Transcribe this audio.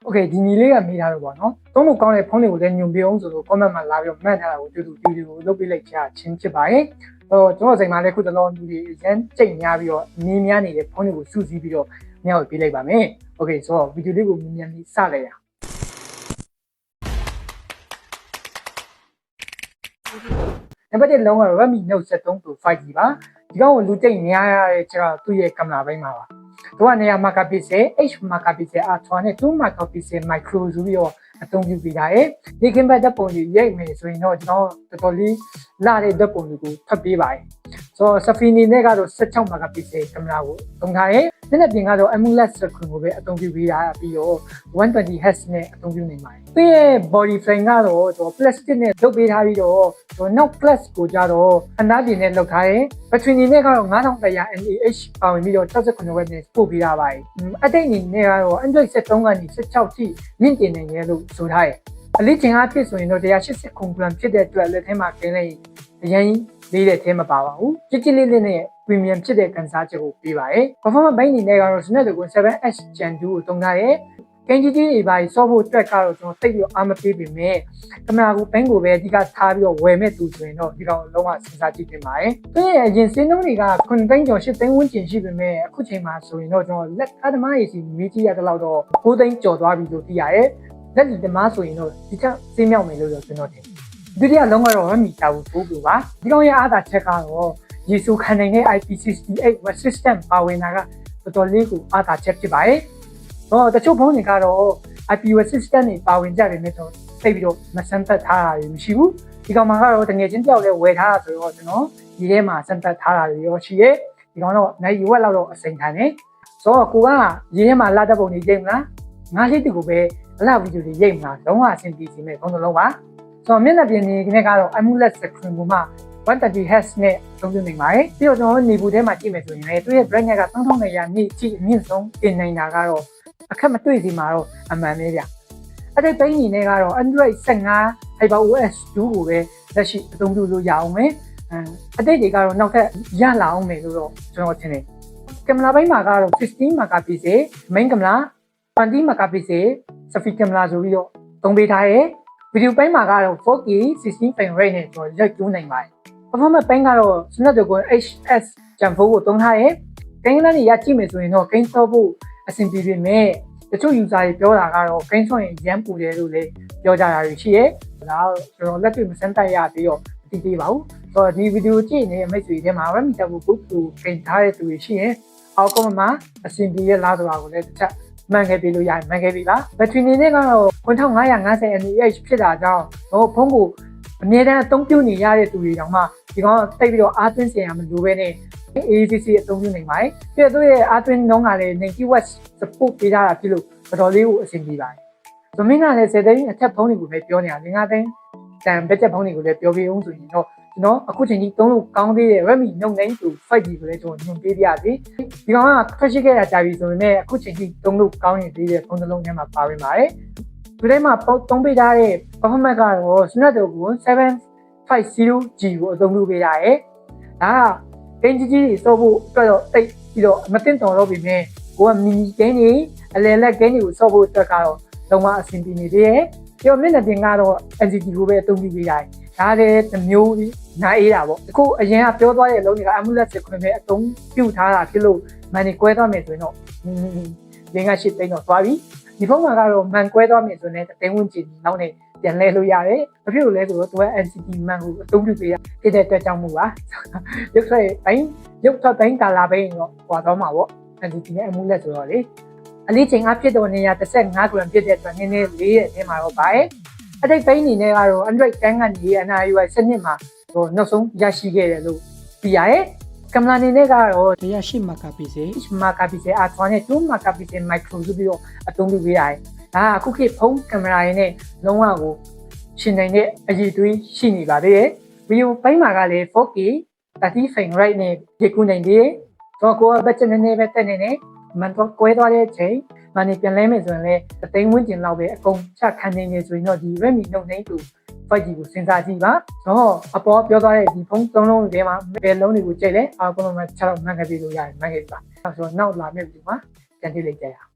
โอเคဒီညီလေးကမေးထားတော့ပေါ့နော်သုံးလို့ကောင်းတဲ့ဖုန်းတွေကိုလည်းညွန်ပြအောင်ဆိုလို့ comment မှာလာပြီးတော့မှတ်ထားတာကိုတူကိုလုပ်ပေးလိုက်ချင်ဖြစ်ပါတယ်ကျွန်တော်စိတ်မှာလည်းခုတလောလူတွေရမ်းကြိတ်များပြီးတော့နင်းများနေတဲ့ဖုန်းတွေကိုစုစည်းပြီးတော့မျှဝေပေးလိုက်ပါမယ်โอเคဆိုတော့ဗီဒီယိုလေးကိုမြန်ပြီးစလိုက်ရအောင်နံပါတ်1လုံးကတော့ Redmi Note 73 Pro 5G ပါဒီကောင်ကိုလူကြိတ်များရတဲ့ကျတော့သူ့ရဲ့ကင်မရာဘိုင်းမှာပါသူကနေရာ marker pixel H marker pixel ultra နဲ့2 marker pixel micro ဆိုပြီးတော့အသုံးပြုပေးထားတယ်ဒီကင်ဘတ်ဓာတ်ပုံကြီးရိုက်မယ်ဆိုရင်တော့ကျွန်တော်တော်တော်လေးလာတဲ့ဓာတ်ပုံတွေကိုဖတ်ပေးပါတယ်ဆိုတော့ Safini နဲ့ကတော့16 marker pixel ကင်မရာကိုသုံးထားတယ်ဒီနေ့ပြင်ကတော့ AMOLED screen ကိုပဲအသုံးပြုပေးတာပြီးတော့ 120Hz နဲ့အသုံးပြုနေပါတယ်သူရဲ့ body frame ကတော့ကျွန်တော် plastic နဲ့လုပ်ပေးထားပြီးတော့ကျွန်တော်နောက် plus ကိုကြတော့အနားပြင်နဲ့လုပ်ထားတယ် battery နဲ့ကတော့9100 mAh ပါဝင်ပြီးတော့68 watt နဲ့ပို့ပေးထားပါတယ်အတိတ်အနေနဲ့ကတော့ Android 73ကနေ16ထိမြင့်တင်နိုင်တယ်လို့ဆိုထားတယ်အလေးချိန်အားဖြင့်ဆိုရင်တော့180ခုဂရမ်ဖြစ်တဲ့အတွက်လက်ထဲမှာကျင်းလိုက်အရင်လေးတဲ့ထဲမှာပါပါဘူးကြည်လေးလေးနဲ့ premium ဖြစ်တဲ့ကန်စားချက်ကိုပေးပါတယ် performance ဘိုင်းအနေနဲ့ကတော့ Snapdragon 7H Gen 2ကိုသုံးထားတယ်ကင်ကြီးကြီးတွေပါဆော့ဖို့အတွက်ကတော့ကျွန်တော်သိပြီးအားမပေးပေမဲ့ကင်မရာကိုဘိုင်းကိုပဲအဓိကထားပြီးတော့ဝယ်မဲ့သူဆိုရင်တော့ဒီကောင်လုံးဝစဉ်းစားကြည့်တင်ပါတယ်သူရဲ့အရင်စင်းနှုန်းတွေက9သိန်းကျော်10သိန်းဝန်းကျင်ရှိပေမဲ့အခုချိန်မှာဆိုရင်တော့ကျွန်တော်လက်ကားသမားရေးစီမေးကြည့်ရတဲ့လောက်တော့9သိန်းကျော်သွားပြီလို့သိရတယ်လက်လီသမားဆိုရင်တော့ဒီချက်စေးမြောက်မယ်လို့ကျွန်တော်ထင်ဒုတိယလုံးကတော့ Redmi Tower Pro ပါဒီကောင်ရဲ့အားသာချက်ကတော့ရေဆိုခံနိုင်တဲ့ IP68 web system ပါဝင်တာကတော်တော်လေးကိုအားသာချက်ဖြစ်ပါတယ်တချို့ဖုန်းတွေကတော့ IP web system တွေပါဝင်ကြတယ်နဲ့တော့သိပြီးတော့မစမ်းသပ်ထားတာတွေမရှိဘူးဒီကောင်မှာကတော့တကယ်ချင်းတယောက်လည်းဝယ်ထားတာဆိုတော့ကျွန်တော်ဒီထဲမှာစမ်းသပ်ထားတာတွေရောရှိရဲ့ဒီကောင်တော့နိုင်ရွက်လောက်တော့အစိမ်ခံတယ်ဆိုတော့ကိုကရေးထဲမှာလာတဲ့ပုံတွေရိတ်မလားငါးလေးတူကိုပဲအလားဗီဒီယိုတွေရိတ်မလားလုံးဝအဆင်ပြေစီမဲ့ဘုံတစ်လုံးပါဆိုတော့မျက်နှာပြင်တွေကတော့ AMOLED screen ကိုမှ 120Hz နဲ့သုံးပြုနေပါတယ်ပြီးတော့ကျွန်တော်နေပူထဲမှာကြည့်မယ်ဆိုရင်လည်းသူရဲ့ brightness က3900 nit ကြည့်အမြင့်ဆုံးတင်နိုင်တာကတော့အခက်မတွေ့စီမှာတော့အမှန်ပဲဗျအဲ့ဒီဘိန်းကြီးနဲ့ကတော့ Android 15 HyperOS 2ကိုပဲလက်ရှိအသုံးပြုလို့ရအောင်မယ်အတိတ်တွေကတော့နောက်ထပ်ရလာအောင်မယ်လို့တော့ကျွန်တော်ထင်တယ်ကင်မရာဘိန်းမှာကတော့16 megapixel main ကင်မရာ20 megapixel selfie ကင်မရာဆိုပြီးတော့သုံးပေးထားရဲ့ဗီဒီယိုဘိန်းမှာကတော့ 4K 60 frame rate နဲ့ကျွန်တော်ရိုက်ကူးနိုင်ပါတယ် performance ဘိန်းကတော့ Snapdragon HS Gen 4ကိုသုံးထားရဲ့ဂိမ်းလန်းတွေရကြည့်မယ်ဆိုရင်တော့ဂိမ်းဆော့ဖို့အဆင်ပြေပေမဲ့တချို့ user တွေပြောတာကတော့ဂိမ်းဆော့ရင်ရမ်းပူတယ်လို့လည်းပြောကြတာတွေရှိရဲ့ဒါတော့ကျွန်တော်လက်တွေ့မစမ်းသပ်ရပြီးတော့မသိသေးပါဘူးဆိုတော့ဒီဗီဒီယိုကြည့်နေတဲ့မိတ်ဆွေတွေမှာ Redmi Tower Pro ကိုဂိမ်းထားတဲ့သူတွေရှိရင်အောက် comment မှာအဆင်ပြေရလားဆိုတာကိုလည်းတစ်ချက်မှန်ခဲ့ပြီလို့ရမှန်ခဲ့ပြီလား battery အနေနဲ့ကတော့9550 mAh ဖြစ်တာကြောင့်တော့ဖုန်းကိုအမြဲတမ်းအသုံးပြုနေရတဲ့သူတွေတောင်မှဒီကောင်တိတ်ပြီးတော့အားသွင်းစရာမလိုဘဲနဲ့ AACC အသုံးပြုနိုင်ပါတယ်ပြီးတော့သူရဲ့အားသွင်းနှုန်းကလည်း 90W support ပေးထားတာဖြစ်လို့တော်တော်လေးကိုအဆင်ပြေပါတယ်။သမင်းကလည်း10သိန်းအထက်ဖုန်းတွေကိုပဲပြောနေတာ5သိန်းတန်ဘက်ဂျက်ဖုန်းတွေကိုလည်းပြောပြအောင်ဆိုရင်တော့ကျွန်တော်အခုချိန်ကြီးသုံးလို့ကောင်းသေးတဲ့ Redmi Note 9 Pro 5G ကိုလည်းကျွန်တော်ညွှန်ပေးပြစီ။ဒီကောင်ကထွက်ရှိခဲ့တာကြာပြီဆိုပေမဲ့အခုချိန်ကြီးသုံးလို့ကောင်းနေသေးတဲ့ဖုန်းတစ်လုံးထဲမှာပါဝင်ပါတယ်။ဒီထဲမှာသုံးပေးထားတဲ့ performance ကတော့ Snapdragon 750G ကိုအသုံးပြုပေးထားရဲ့။ဒါကဂိမ်းကြီးကြီးတွေစောဖို့အတွက်တော့တိတ်ပြီးတော့မတင်တော်တော့ပြီမဲ့ကိုကမီဂိမ်းတွေအလယ်လက်ဂိမ်းတွေကိုစောဖို့အတွက်ကတော့လုံးဝအဆင်ပြေနေသေးရဲ့ပြီးတော့မျက်နှာပြင်ကတော့ LCD ကိုပဲအသုံးပြုပေးရတယ်ဒါလည်းတစ်မျိုးနိုင်အေးတာပေါ့အခုအရင်ကပြောသွားတဲ့အလုံးတွေက AMOLED screen ပဲအသုံးပြုထားတာဖြစ်လို့မန်နေကွဲသွားမယ်ဆိုရင်တော့လင်းကရှစ်သိန်းတော့သွားပြီဒီဖုန်းမှာကတော့မန်ကွဲသွားမယ်ဆိုရင်တသိန်းဝန်းကျင်နောက်နဲ့ပြန်လဲလို့ရတယ်ဘာဖြစ်လို့လဲဆိုတော့သူက LCD မှန်ကိုအသုံးပြုပေးရဖြစ်တဲ့အတွက်ကြောင့်မို့ပါရုပ်ထွက်ပိုင်းကာလာပိုင်းတော့ဟွာတော့မှာပေါ့ LCD နဲ့ AMOLED ဆိုတော့လေအလေးချိန်အဖြစ်တော့နေရ35 gram ဖြစ်တဲ့အတွက်နည်းနည်းလေးရဲ့အထဲမှာတော့ပါတယ်အတိတ်ပိုင်းအနေနဲ့ကတော့ Android 10ကနေ NIUI စနစ်မှာတော့နောက်ဆုံးရရှိခဲ့တယ်လို့သိရတယ်ကင်မရာအနေနဲ့ကတော့108 megapixel ultra နဲ့2 megapixel micro ဆိုပြီးတော့အသုံးပြုပေးရတယ်ဒါကအခုခေတ်ဖုန်းကင်မရာရင်းနဲ့လုံးဝကိုရှင်နိုင်တဲ့အရေးသွေးရှိနေပါသေးတယ်ဗီဒီယိုပိုင်းမှာကလည်း 4K 30 frame rate နဲ့ရိုက်ကူးနိုင်သေးတယ်တော့ကိုကဘတ်ဂျက်နည်းနည်းပဲတက်နေတယ်မန်တော့ကွဲသွားတဲ့အချိန်မန်နေပြန်လဲမယ်ဆိုရင်လည်းအသိန်းဝန်းကျင်လောက်ပဲအကုန်ချခံနေနေဆိုရင်တော့ဒီ Redmi Note 9 Pro 5G ကိုစဉ်းစားကြည့်ပါတော့အပေါ်ပြောသွားတဲ့ဒီဖုန်းသုံးလုံးတွေမှာဘယ်လုံးတွေကိုကြိုက်လဲအားလုံးမှာ6တော့မှန်ခဲ့ပြီလို့ရတယ်မှန်ခဲ့ပြီပါဆိုတော့နောက်လာမယ့်ဗီဒီယိုမှာပြန်ကြည့်လိုက်ကြရအောင်